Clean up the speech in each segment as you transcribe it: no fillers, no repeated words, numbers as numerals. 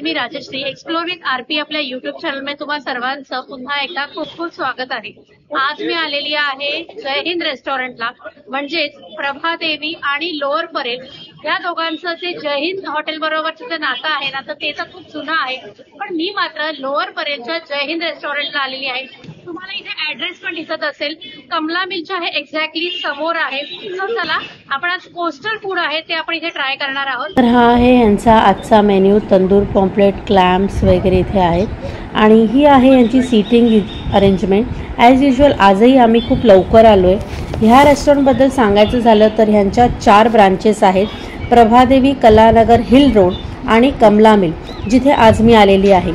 Me Rajshree explore with RP आपल्या YouTube channel मध्ये तुम्हाला सर्वांचं पुन्हा एकदा खूप खूप स्वागत आहे। आज मी आलेली आहे जय हिंद रेस्टॉरंटला, म्हणजेच प्रभादेवी आणि लोअर परेल या दोघांचं जे जय हिंद हॉटेल बरोबरचं जे नातं आहे ना, तर ते तर खूप जुनं आहे, पण मी मात्र लोअर परेलच्या जय हिंद रेस्टॉरंटला आलेली आहे। तुम्हाला इथे ऍड्रेस पण दिसत असेल, कमला मिलच्या हे एक्झॅक्टली समोर आहे। सो चला आपण आज कोस्टल फूड आहे ते आपण इथे ट्राय करणार आहोत। तर हा आहे यांचा आजचा मेन्यू, तंदूर पॉम्पलेट, क्लॅम्प्स वगैरे इथे आहेत आणि ही आहे यांची सीटिंग अरेंजमेंट। ॲज युजल आजही आम्ही खूप लवकर आलो आहे। ह्या रेस्टॉरंटबद्दल सांगायचं झालं तर ह्यांच्या 4 ब्रांचेस आहेत, प्रभादेवी, कलानगर, हिल रोड आणि कमला मिल, जिथे आज मी आलेली आहे।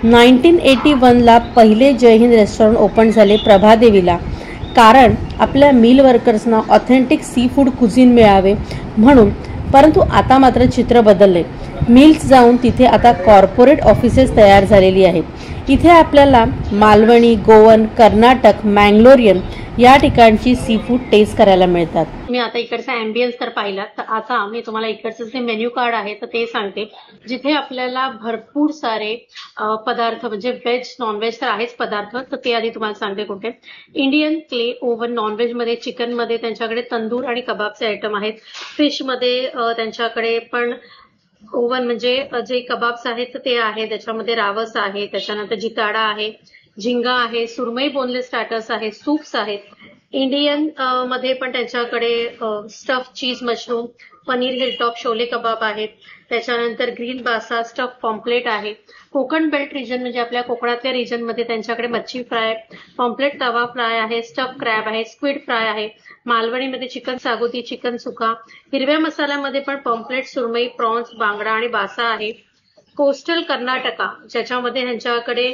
1981ला पहिले जय हिंद रेस्टॉरंट ओपन झाले प्रभादेवीला, कारण आपल्या मिल वर्कर्सना ऑथेंटिक सी फूड कुझिन मिळावे म्हणून। परंतु आता मात्र चित्र बदलले, मिल्स जाऊन तिथे आता कॉर्पोरेट ऑफिसेस तयार झालेली आहेत। इथे आपल्याला मालवणी, गोवन, कर्नाटक, मँगलोरियन या ठिकाणची सी फूड टेस्ट करायला मिळतात। मी आता इकडचा ॲम्बियन्स तर पाहिला, तर आता मी तुम्हाला इकडचं जे मेन्यू कार्ड आहे तर ते सांगते, जिथे आपल्याला भरपूर सारे पदार्थ म्हणजे व्हेज नॉनव्हेज तर आहेच पदार्थ, तर ते आधी तुम्हाला सांगते कुठे। इंडियन क्ले ओव्हन नॉनव्हेजमध्ये, चिकनमध्ये त्यांच्याकडे तंदूर आणि कबाबचे आयटम आहेत। फिशमध्ये त्यांच्याकडे पण ओव्हन म्हणजे जे कबाब्स आहेत ते आहे, त्याच्यामध्ये रावस आहे, त्याच्यानंतर जिताडा आहे, झिंगा आहे, सुरमई बोनलेस स्टार्टर्स आहे, सूप्स आहेत। इंडियन मध्ये पण त्यांच्याकडे स्टफ चीज मशरूम, पनीर हिलटॉप, शोले कबाब आहेत, त्याच्यानंतर ग्रीन बासा, स्टफ पॉम्पलेट आहे। कोकण बेल्ट रिजन म्हणजे आपल्या कोकणातल्या रिजन मध्ये त्यांच्याकडे मच्छी फ्राय, पॉम्पलेट तवा फ्राय आहे, स्टफ क्रॅब आहे, स्क्विड फ्राय आहे। मालवणीमध्ये चिकन सागोती, चिकन सुका, हिरव्या मसाल्यामध्ये पण पॉम्पलेट, सुरमई, प्रॉन्स, बांगडा आणि बासा आहे। कोस्टल कर्नाटका ज्याच्यामध्ये ह्यांच्याकडे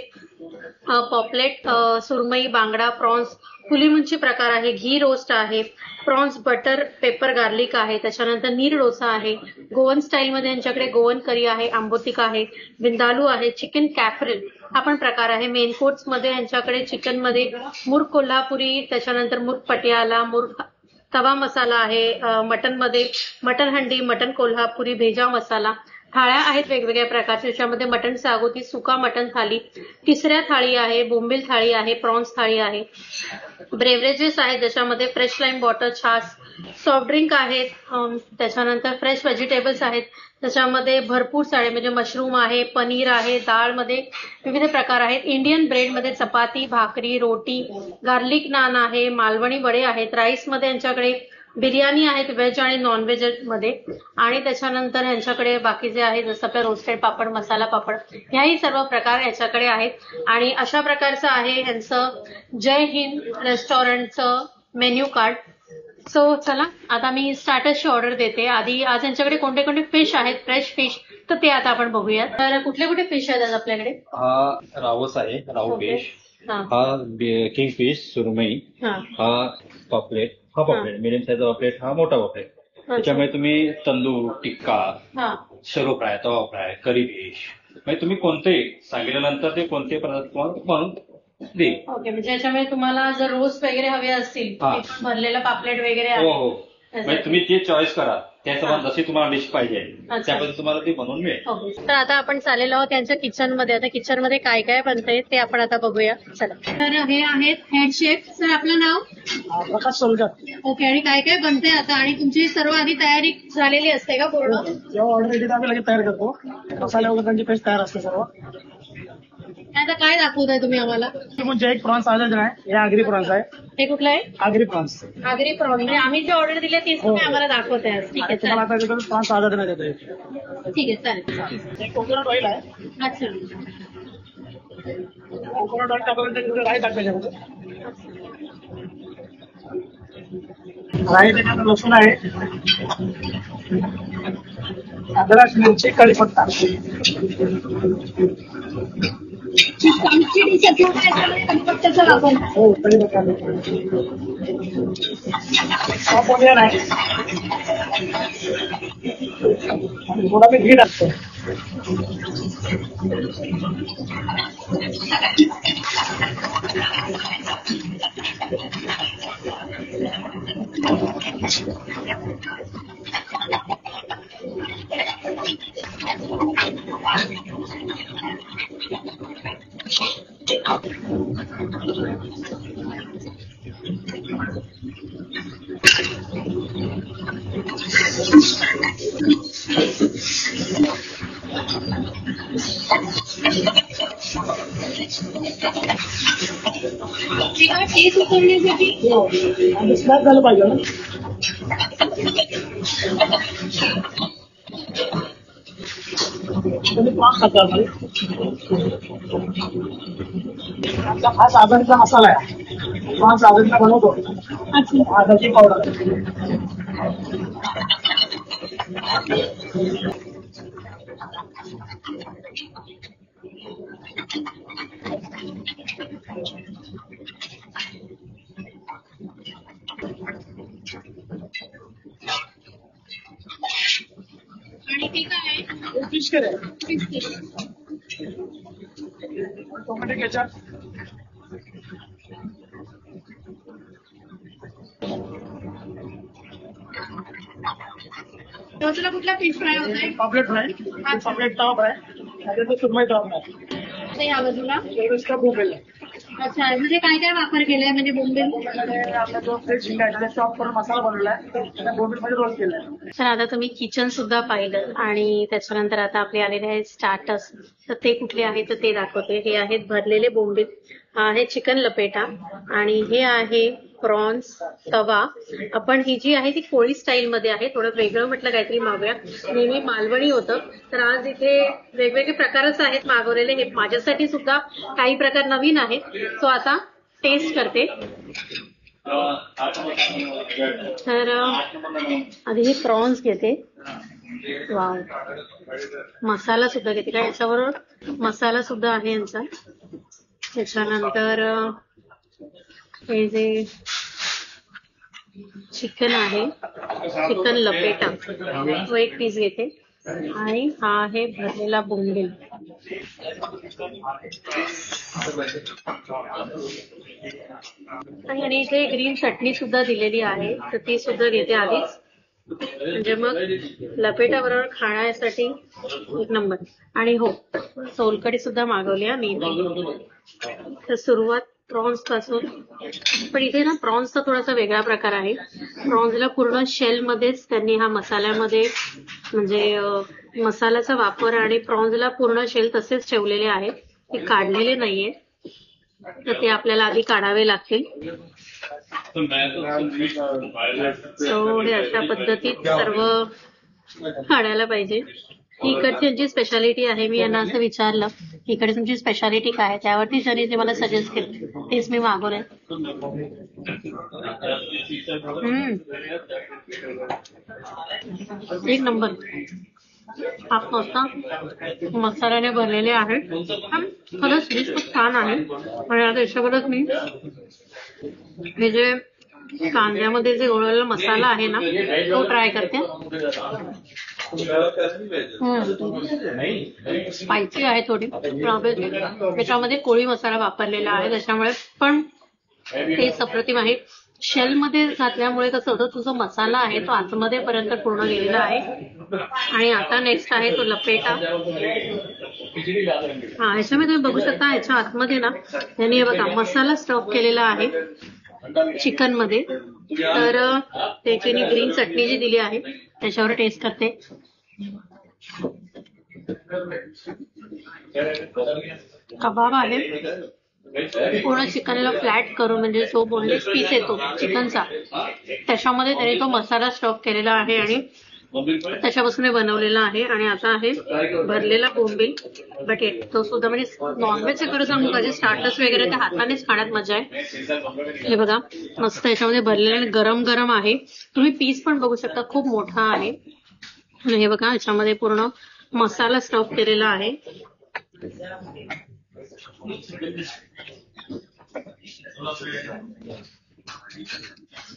पॉपलेट, सुरमई, बांगडा, प्रॉन्स, पुलीमुंची प्रकार आहे, घी रोस्ट आहे, प्रॉन्स बटर पेपर गार्लिक आहे, त्याच्यानंतर नीर डोसा आहे। गोवन स्टाईल मध्ये यांच्याकडे गोवन करी आहे, आंबोतिका आहे, विंदालू आहे, चिकन कॅफ्रिल हा पण प्रकार आहे। मेन कोर्स मध्ये यांच्याकडे चिकन मध्ये मुर्ग कोल्हापुरी, त्याच्यानंतर मुर्ग पटियाला, मुर्ग तवा मसाला आहे। मटन मध्ये मटन हंडी, मटन कोल्हापुरी, भेजा मसाला। थाळ्या आहेत वेगवेगळ्या प्रकारच्या, त्याच्यामध्ये मटन सागोती, सुका मटन थाली, तिसऱ्या थाळी आहे, बोंबील थाळी आहे, प्रॉन्स थाळी आहे। ब्रेवरेजेस आहेत ज्याच्यामध्ये फ्रेश लाईम वॉटर, छास, सॉफ्ट ड्रिंक आहेत, त्याच्यानंतर फ्रेश व्हेजिटेबल्स आहेत, त्याच्यामध्ये भरपूर सारे म्हणजे मशरूम आहे, पनीर आहे, डाळमध्ये विविध प्रकार आहेत। इंडियन ब्रेडमध्ये चपाती, भाकरी, रोटी, गार्लिक नान आहे, मालवणी वडे आहेत। राईसमध्ये यांच्याकडे बिर्याणी आहेत व्हेज आणि नॉन व्हेज मध्ये, आणि त्याच्यानंतर यांच्याकडे बाकी जे आहे जसं आपलं रोस्टेड पापड, मसाला पापड, ह्याही सर्व प्रकार याच्याकडे आहेत। आणि अशा प्रकारचं आहे यांचं जय हिंद रेस्टॉरंटचं मेन्यू कार्ड। सो चला आता मी स्टार्टर्सची ऑर्डर देते। आधी आज यांच्याकडे कोणते कोणते फिश आहेत, फ्रेश फिश, तर ते आता आपण बघूयात। तर कुठले कुठले फिश आहेत आज आपल्याकडे? हा रावस आहे, राऊ फिश, हा किंग फिश, सुरमई, हा पॉपलेट, हा पॉपलेट मीडियम साईजचा पॉपलेट, हा मोठा पॉपलेट। त्याच्यामुळे तुम्ही तंदूर, टिक्का, शॅलो फ्राय, तवा फ्राय, करी फिश, म्हणजे तुम्ही कोणते सांगितल्यानंतर ते कोणते पदार्थ म्हणून दे। ओके, म्हणजे याच्यामध्ये तुम्हाला जर रोस्ट वगैरे हवे असतील, भरलेलं पापलेट वगैरे आहे, हो हो, म्हणजे तुम्ही ते चॉईस करा, त्याच्यामध्ये जशी तुम्हाला डिश पाहिजे त्याबद्दल तुम्हाला ते बनवून मिळेल। तर आता आपण चाललेलो आहोत त्यांच्या किचन मध्ये। आता किचन मध्ये काय काय बनतंय ते आपण आता बघूया, चला। तर हे आहेत हेड शेफ सर, आपलं नाव? प्रकाश सोलकर। ओके, आणि काय काय बनतंय आता, आणि तुमची सर्व आधी तयारी झालेली असते का पूर्ण? जेव्हा ऑर्डर येते आम्ही लगेच तयार करतो, मसाले वगैरे त्यांची पेस्ट तयार असते सर्व। आता काय दाखवताय तुम्ही आम्हाला? म्हणजे एक प्रॉन्स आलेलं आहे, हे आगरी प्रॉन्स आहे। हे कुठलं आहे? आगरी प्रॉन्स। आगरी प्रॉन्स म्हणजे आम्ही जी ऑर्डर दिली तीच तुम्ही आम्हाला दाखवताय? ठीक आहे, तुम्हाला आता प्रॉन्स आजार नाही देतोय। ठीक आहे, चालेल। एक कोकोनट ऑइल आहे। अच्छा, कोकोनट ऑइल टाकल्यानंतर राई टाकते त्याच्यामध्ये, राई त्याच्यामध्ये लसूण आहे, अद्रक, मिरची, कढीपत्ता। हो, कढीपत्ता ऑनियन आहे, थोडा मी घी टाकतो. टेस्ट उतरण्यासाठी स्मॅश झालं पाहिजे ना. तुम्ही प्रॉन्स खाता आमचा खास आजारीचा मसाला आहे. प्रॉन्स आजारीचा बनवतो. आजाची पावडर. आणि ते काय आहे? फिश करे टोमॅटो केचप. तुला कुठला फिश फ्राय होत आहे? पापलेट फ्राय. पापलेट तवा फ्राय. त्याच्यात सुरमई तवा फ्राय. या बाजूला इसका बोंबील. अच्छा, म्हणजे काय काय वापर केलाय म्हणजे बोंबील? आपला जो प्लेट झिंगा आहे त्याचा चॉप करून मसाला बनवलाय. त्या बोंबील मध्ये रोल केलाय. तर आता तुम्ही किचन सुद्धा पाहिलं आणि त्याच्यानंतर आता आपले आलेले आहेत स्टार्टर्स. तर ते कुठले आहेत तर ते दाखवते. हे आहेत भरलेले बोंबील, हा आहे चिकन लपेटा आणि हे आहे प्रॉन्स तवा. आपण ही जी आहे ती कोळी स्टाईल मध्ये आहे. थोडं वेगळं म्हटलं काहीतरी मागूया. नेहमी मालवणी होतं, तर आज इथे वेगवेगळे प्रकारच आहेत मागवलेले. हे माझ्यासाठी सुद्धा काही प्रकार नवीन आहेत. सो आता टेस्ट करते. तर आधी हे प्रॉन्स घेते. वाव, मसाला सुद्धा घेते काय याच्याबरोबर, मसाला सुद्धा आहे यांचा. त्याच्यानंतर हे जे चिकन आहे, चिकन लपेटा, तो एक पीस घेते आणि हा आहे भरलेला बोंबील. आणि इथे ग्रीन चटणी सुद्धा दिलेली आहे, तर ती सुद्धा घेते आधीच, म्हणजे मग लपेटा बरोबर खाण्यासाठी एक नंबर. आणि हो, सोलकढी सुद्धा मागवली आहे मी. तर सुरुवात प्रॉन्स पासून. पण इथे ना प्रॉन्सचा थोडासा वेगळा प्रकार आहे. प्रॉन्सला पूर्ण शेल मध्येच त्यांनी हा मसाल्यामध्ये म्हणजे मसाल्याचा वापर आणि प्रॉन्सला पूर्ण शेल तसेच ठेवलेले आहेत, ते काढलेले नाहीये. तर ते आपल्याला आधी काढावे लागतील. सो हे अशा पद्धतीत सर्व काढायला पाहिजे. ही इकडची यांची स्पेशालिटी आहे. मी यांना असं विचारलं इकडे तुमची स्पेशालिटी काय आहे, त्यावरती त्यांनी जे मला सजेस्ट केलं तेच मी मागवले. एक नंबर. हाफ मस्त मसाल्याने भरलेले आहेत. खरंच डिश खूप छान आहे. आणि आता याच्याबरोबर मी हे जे कांद्यामध्ये जे गोळलेला मसाला आहे ना, तो ट्राय करते. स्पायसी आहे थोडी. त्याच्यामध्ये कोळी मसाला वापरलेला आहे, त्याच्यामुळे पण टेस्ट अप्रतिम आहे. शेल मध्ये घातल्यामुळे कसं होतं, तुझा मसाला आहे तो आतमध्ये पर्यंत पूर्ण गेलेला आहे. आणि आता नेक्स्ट आहे तो लपेटा. हा, ह्याच्यामध्ये तुम्ही बघू शकता, ह्याच्या आतमध्ये ना त्यांनी हे बघा मसाला स्टफ केलेला आहे चिकन मध्ये. तर त्याची ग्रीन चटणी जी दिली आहे त्याच्यावर टेस्ट करते. कबाब आहे, पूर्ण चिकनला फ्लॅट करून, म्हणजे जो बोनलेस पीस येतो चिकनचा त्याच्यामध्ये त्याने तो मसाला स्टफ केलेला आहे आणि त्याच्यापासून बनवलेला आहे. आणि आता आहे भरलेला बोंबील. बट तो सुद्धा म्हणजे नॉनव्हेज खरं सांगू का, जे स्टार्टर्स वगैरे त्या हातानेच खाण्यात मजा आहे. हे बघा मस्त याच्यामध्ये भरलेले गरम गरम आहे. तुम्ही पीस पण बघू शकता, खूप मोठा आहे. हे बघा याच्यामध्ये पूर्ण मसाला स्टफ केलेला आहे.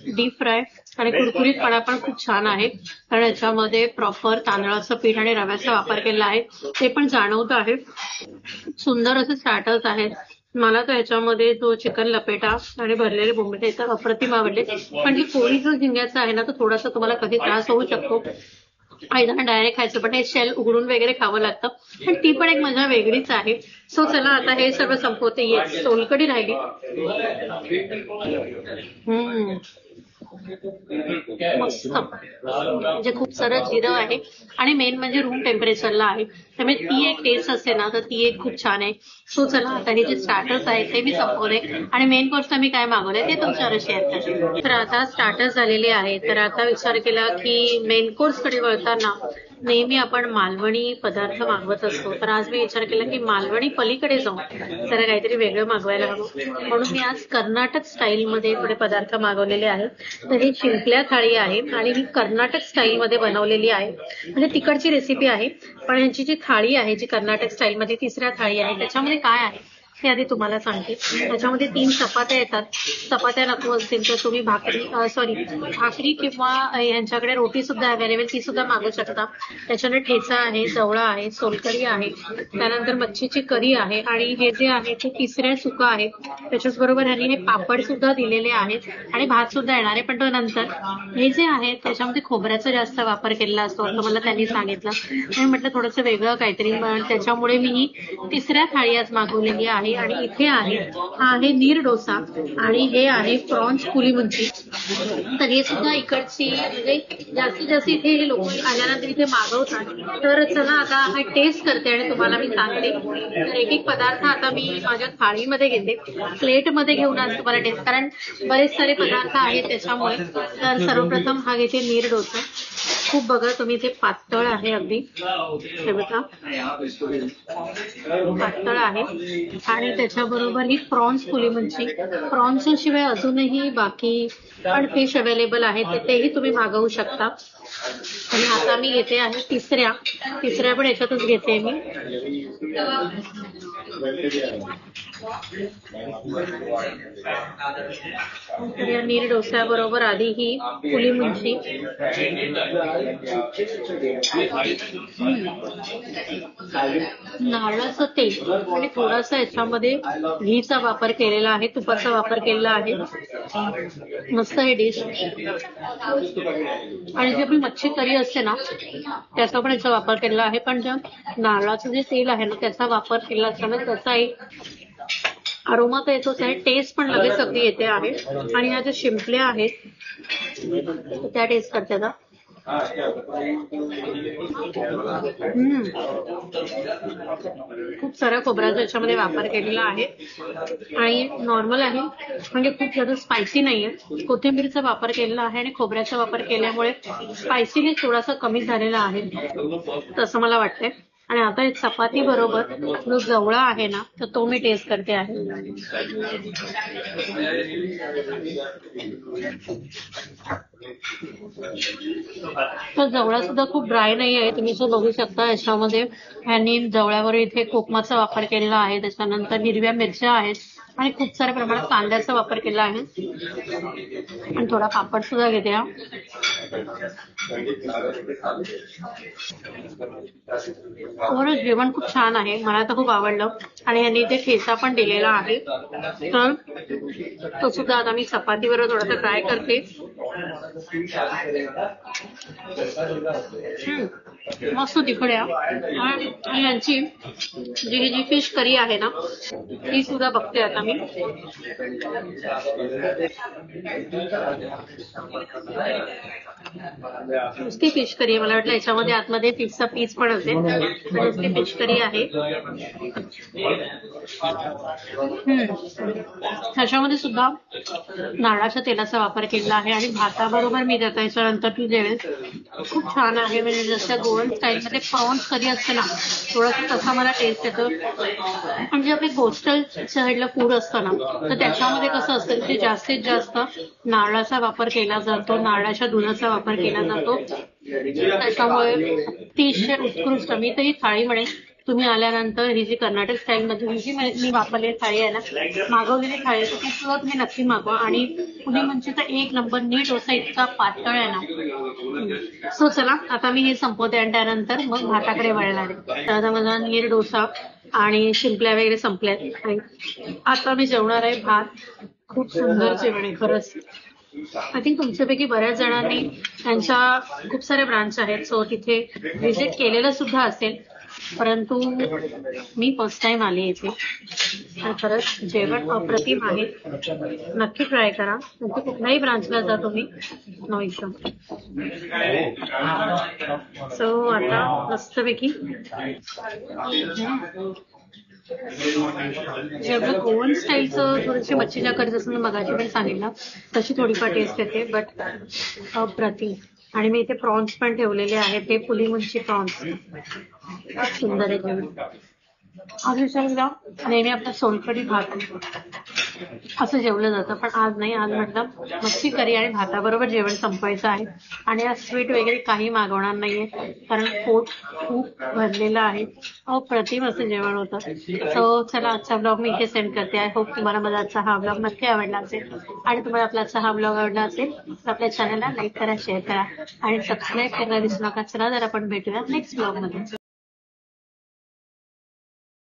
डीप फ्राय आणि कुरकुरीतपणा पण खूप छान आहे, कारण याच्यामध्ये प्रॉपर तांदळाचं पीठ आणि रव्याचा वापर केला आहे, ते पण जाणवत आहे. सुंदर असे स्टार्टर्स आहेत. मला तर ह्याच्यामध्ये जो चिकन लपेटा आणि भरलेले बोंबील तर अप्रतिम आवडले. पण ही पोळी जो झिंग्याचा आहे ना, तो थोडासा तुम्हाला कधी त्रास होऊ शकतो. आयदर डायरेक्ट खायचं, पण हे शेल उघडून वगैरे खावं लागतं, पण ती पण एक मजा वेगळीच आहे. सो चला आता हे सगळं संपवते. येस, सोलकढी राहिली. मस्त, म्हणजे खूप सारं जिरं आहे आणि मेन म्हणजे रूम टेम्परेचरला आहे, त्यामुळे ती एक टेस्ट असते ना, तर ती एक खूप छान आहे. सो चला आता हे जे स्टार्टर्स आहेत ते मी संपवले आणि मेन कोर्स मी काय मागवले ते तुमच्यावर शेअर करते. तर आता स्टार्टर्स झालेले आहेत, तर आता विचार केला की मेन कोर्स कडे वळताना नेहमी आपण मालवणी पदार्थ मागवत असतो, तर आज मी विचार केला की मालवणी पलीकडे जाऊन जरा काहीतरी वेगळं मागवायला हवं, म्हणून मी आज कर्नाटक स्टाईलमध्ये थोडे पदार्थ मागवलेले आहेत. तर ही शिंपल्या थाळी आहे आणि ही कर्नाटक स्टाईलमध्ये बनवलेली आहे, म्हणजे तिकडची रेसिपी आहे, पण यांची जी थाळी आहे जी कर्नाटक स्टाईलमध्ये तिसऱ्या थाळी आहे त्याच्यामध्ये काय आहे हे आधी तुम्हाला सांगते. त्याच्यामध्ये 3 चपात्या येतात. चपात्या नको असतील तर तुम्ही भाकरी किंवा यांच्याकडे रोटी सुद्धा अवेलेबल, ती सुद्धा मागू शकता. त्याच्याने ठेचा आहे, जवळा आहे, सोलकढी आहे, त्यानंतर मच्छीची करी आहे आणि हे जे आहे ते तिसऱ्या सुका आहे. त्याच्याच बरोबर ह्यांनी हे पापड सुद्धा दिलेले आहेत आणि भात सुद्धा येणार आहे, पण तो नंतर. हे जे आहे त्याच्यामध्ये खोबऱ्याचा जास्त वापर केलेला असतो असं मला त्यांनी सांगितलं. मी म्हटलं थोडंसं वेगळं काहीतरी, त्याच्यामुळे मी ही तिसऱ्या थाळी आज मागवलेली आहे. आणि इथे आहे, हा आहे नीर डोसा आणि हे आहे प्रॉन्स पुली मुंची. तर हे सुद्धा इकडची म्हणजे जास्तीत जास्त इथे हे लोक आल्यानंतर इथे मागवतात. तर चला आता हा टेस्ट करते आणि तुम्हाला मी सांगते. तर एक एक पदार्थ आता मी माझ्या थाळीमध्ये घेते, प्लेटमध्ये घेऊन आज तुम्हाला टेस्ट, कारण बरेच सारे पदार्थ आहेत त्याच्यामुळे. तर सर्वप्रथम हा घेते नीर डोसा. खूप बघा तुम्ही, ते पातळ आहे अगदी, हे बघा पातळ आहे. आणि त्याच्याबरोबर ही प्रॉन्स पुली मुंची. प्रॉन्स शिवाय अजूनही बाकी पण फिश अवेलेबल आहे, तर तेही तुम्ही मागवू शकता. आणि आता मी घेते आहे तिसऱ्या पण याच्यातच घेते मी. तर या नीर डोस्याबरोबर आधी ही पुली मुंची. नारळाचं तेल आणि थोडासा याच्यामध्ये घीचा वापर केलेला आहे, तुपाचा वापर केलेला आहे. मस्त हे डिश. आणि जी आपली मच्छी करी असते ना त्याचा पण याचा वापर केलेला आहे, पण ज्या नारळाचं जे तेल आहे ना त्याचा वापर केलेला असल्यामुळे त्याचा एक अरोमा तर येतोच आहे, टेस्ट पण लगेच अगदी येते आहे. आणि ह्या ज्या शिंपल्या आहेत त्या टेस्ट करते का. खूप साऱ्या खोबऱ्याचा याच्यामध्ये वापर केलेला आहे आणि नॉर्मल आहे, म्हणजे खूप जास्त स्पायसी नाहीये. कोथिंबीरचा वापर केलेला आहे आणि खोबऱ्याचा वापर केल्यामुळे स्पायसीनेस थोडासा कमी झालेला आहे तसं मला वाटतंय. आणि आता हे चपाती बरोबर जो जवळा आहे ना तर तो मी टेस्ट करते आहे. तर जवळा सुद्धा खूप ड्राय नाही आहे, तुम्ही जो बघू शकता. याच्यामध्ये ह्यांनी जवळ्यावर इथे कोकमाचा वापर केलेला आहे, त्याच्यानंतर हिरव्या मिरच्या आहेत आणि खूप साऱ्या प्रमाणात कांद्याचा वापर केला आहे. आणि थोडा पापड सुद्धा घेते. ओव्हरऑल जेवण खूप छान आहे, मला तर खूप आवडलं. आणि ह्यांनी इथे ठेचा पण दिलेला आहे, तर तो सुद्धा आता मी चपातीवर थोडासा ट्राय करते. मस्त तिखट आहे. आणि यांची जी फिश करी आहे ना ती सुद्धा बघते आता मी. नुसती फिश करी आहे, मला वाटलं याच्यामध्ये आतमध्ये फिशचा पीस पण असेल, नुसती फिश करी आहे. ह्याच्यामध्ये सुद्धा नारळाच्या तेलाचा वापर केला आहे आणि भाताबरोबर मी देता याच्यानंतर ती जेवेल. खूप छान आहे, म्हणजे जसं गोवन स्टाईलमध्ये प्रॉन्स करी असते ना थोडंसं तसा मला टेस्ट येतो. म्हणजे आपले कोस्टल साईडला फूड असतं ना तर त्याच्यामध्ये कसं असतं की जास्तीत जास्त नारळाचा वापर केला जातो, नारळाच्या दुधाचा वापर केला जातो, त्याच्यामुळे अतिशय उत्कृष्ट. मी तर ही थाळी म्हणेन तुम्ही आल्यानंतर ही जी कर्नाटक स्टाईल मध्ये ही जी मी वापरलेली थाळी आहे ना, मागवलेली थाळी आहे, ती सुद्धा तुम्ही नक्की मागवा. आणि पुली मंची तर एक नंबर, नीट डोसा इतका पातळ आहे ना. सो चला आता मी हे संपवते आणि त्यानंतर मग भाताकडे वळणार आहे. तर आता माझा नीर डोसा आणि शिंपल्या वगैरे संपल्यात आणि आता मी जेवणार आहे भात. खूप सुंदर जेवण आहे खरंच. आय थिंक तुमच्यापैकी बऱ्याच जणांनी त्यांच्या खूप सारे ब्रांच आहेत, सो तिथे व्हिजिट केलेलं सुद्धा असेल, परंतु मी फर्स्ट टाइम आली इथे. आणि खरंच जेवण अप्रतिम आहे. नक्की ट्राय करा. नक्की कुठल्याही ब्रांचला जा तुम्ही, नो इश्यू. सो आता मस्तपैकी जे आपलं गोवन स्टाईलचं थोडीशी मच्छीच्या करी जसं मी मगाशी पण सांगितलं तशी थोडीफार टेस्ट येते, बट अप्रतिम. आणि मी इथे प्रॉन्स पण ठेवलेले आहेत, ते पुली मंची प्रॉन्स. खूप सुंदर आहे जेवण. आज विचारला नेहमी आपला सोलकढी भात असं जेवलं जातं, पण आज नाही. आज म्हटलं मच्छी करी आणि भाताबरोबर जेवण संपवायचं आहे. आणि आज स्वीट वगैरे काही मागवणार नाहीये, कारण पोट खूप भरलेलं आहे. अप्रतिम असं जेवण होतं. सो चला आजचा ब्लॉग मी इथे सेंड करते. आय होप तुम्हाला माझा आजचा हा ब्लॉग नक्की आवडला असेल. आणि तुम्हाला आपला आजचा हा ब्लॉग आवडला असेल तर आपल्या चॅनलला लाईक करा, शेअर करा आणि सबस्क्राईब करायला विसरू नका. चला तर आपण भेटूया नेक्स्ट ब्लॉग मध्ये.